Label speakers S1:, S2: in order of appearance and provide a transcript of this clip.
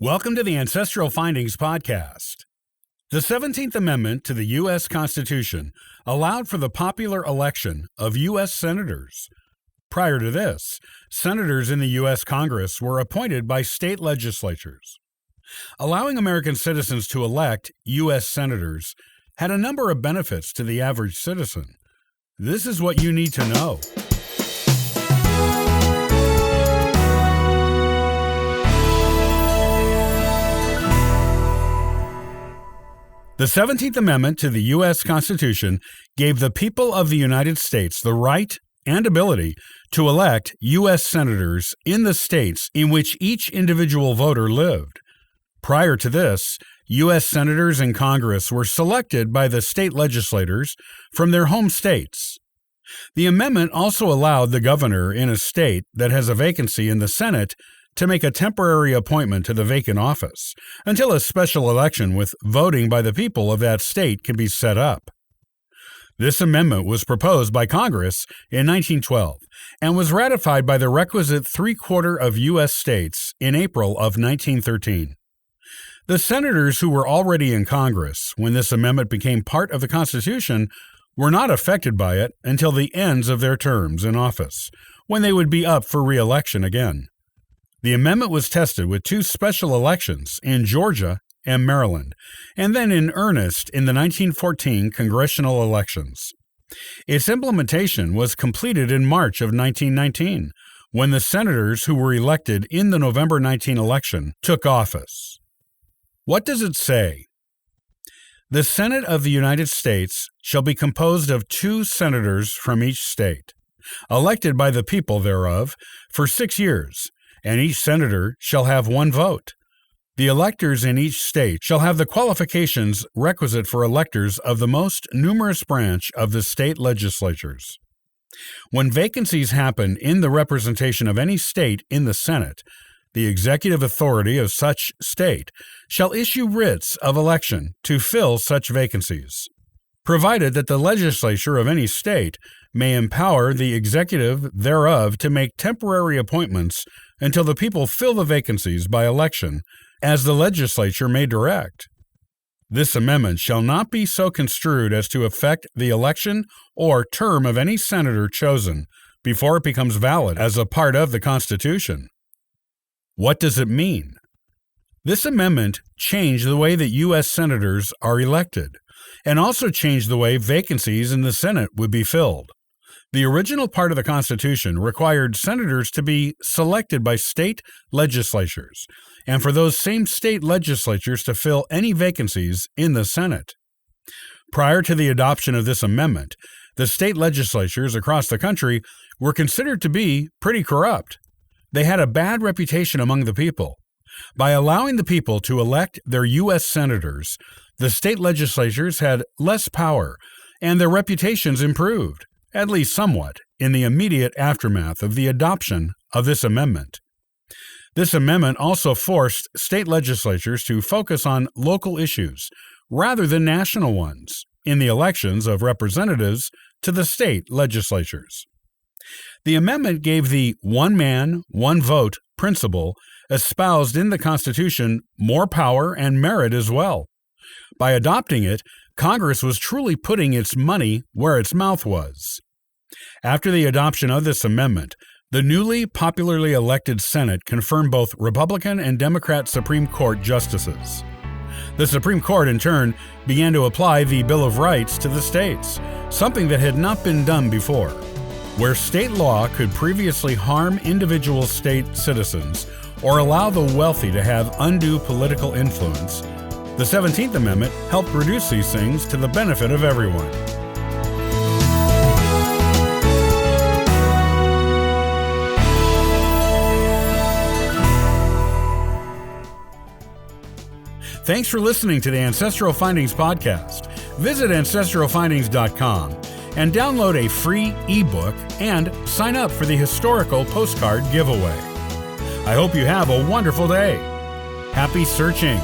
S1: Welcome to the Ancestral Findings Podcast. The 17th Amendment to the U.S. Constitution allowed for the popular election of U.S. senators. Prior to this, senators in the U.S. Congress were appointed by state legislatures. Allowing American citizens to elect U.S. senators had a number of benefits to the average citizen. This is what you need to know. The 17th Amendment to the U.S. Constitution gave the people of the United States the right and ability to elect U.S. senators in the states in which each individual voter lived. Prior to this, U.S. senators in Congress were selected by the state legislators from their home states. The amendment also allowed the governor in a state that has a vacancy in the Senate to make a temporary appointment to the vacant office until a special election with voting by the people of that state can be set up. This amendment was proposed by Congress in 1912 and was ratified by the requisite three-quarter of U.S. states in April of 1913. The senators who were already in Congress when this amendment became part of the Constitution were not affected by it until the ends of their terms in office, when they would be up for re-election again. The amendment was tested with two special elections in Georgia and Maryland, and then in earnest in the 1914 congressional elections. Its implementation was completed in March of 1919, when the senators who were elected in the November 19 election took office. What does it say? The Senate of the United States shall be composed of 2 senators from each state, elected by the people thereof for 6 years, and each senator shall have 1 vote. The electors in each state shall have the qualifications requisite for electors of the most numerous branch of the state legislatures. When vacancies happen in the representation of any state in the Senate, the executive authority of such state shall issue writs of election to fill such vacancies, provided that the legislature of any state may empower the executive thereof to make temporary appointments until the people fill the vacancies by election, as the legislature may direct. This amendment shall not be so construed as to affect the election or term of any senator chosen before it becomes valid as a part of the Constitution. What does it mean? This amendment changed the way that U.S. senators are elected, and also changed the way vacancies in the Senate would be filled. The original part of the Constitution required senators to be selected by state legislatures, and for those same state legislatures to fill any vacancies in the Senate. Prior to the adoption of this amendment, the state legislatures across the country were considered to be pretty corrupt. They had a bad reputation among the people. By allowing the people to elect their U.S. senators, the state legislatures had less power, and their reputations improved, at least somewhat, in the immediate aftermath of the adoption of this amendment. This amendment also forced state legislatures to focus on local issues rather than national ones in the elections of representatives to the state legislatures. The amendment gave the one man, one vote principle espoused in the Constitution more power and merit as well. By adopting it, Congress was truly putting its money where its mouth was. After the adoption of this amendment, the newly popularly elected Senate confirmed both Republican and Democrat Supreme Court justices. The Supreme Court, in turn, began to apply the Bill of Rights to the states, something that had not been done before. Where state law could previously harm individual state citizens or allow the wealthy to have undue political influence, the 17th Amendment helped reduce these things to the benefit of everyone. Thanks for listening to the Ancestral Findings Podcast. Visit ancestralfindings.com and download a free ebook and sign up for the historical postcard giveaway. I hope you have a wonderful day. Happy searching!